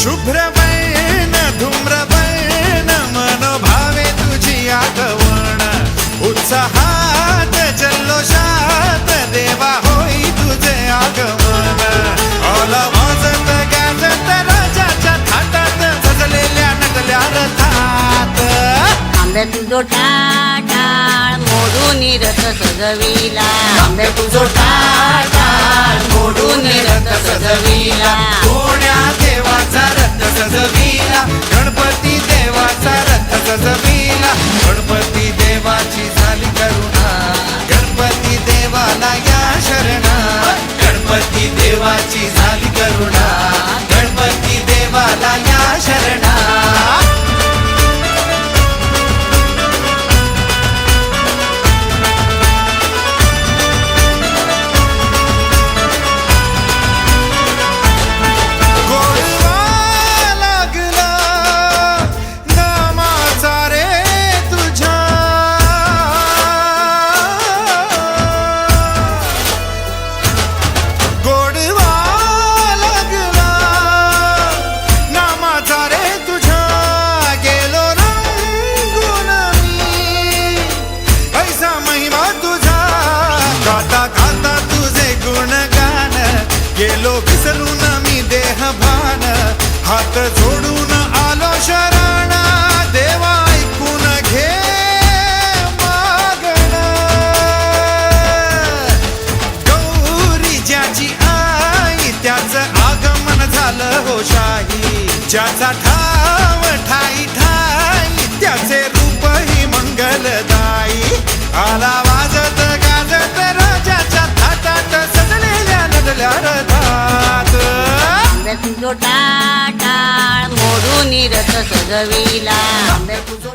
शुभ्रवर्ण धूम्रवर्ण मनोभावे तुझी आगवण उत्साहात जल्लोषात देवा होई तुझे आगमन आला वाजत गाजत राजाच्या थाटात सजलेल्या नटल्या रथात आंबे तुझो टाळ मोडून रथ सजविला आंबे तुझो टाळ मोडून रथ सजविला कोण्या देवाचा रथ सजविला गणपती देवाचा रथ सजविला गणपती देवाची झाली करुणा गणपती देवाला या शरणा गणपती देवाची झाली करुणा गणपती देवाला या शरणा गेलो विसरून मी देह भान हात जोडून आलो शरण देवा ऐकून घे मागण गौरी ज्याची आई त्याचं आगमन झालं हो शाही ज्याचा ठाव ठाई ठाई त्याचे रूप ही मंगलदायी आला वाजत गाजत राजाच्या थाटात सजलेल्या नटल्या रथात आंबे तुझो टाळ मोडून रथ सजविला आंबे तुझो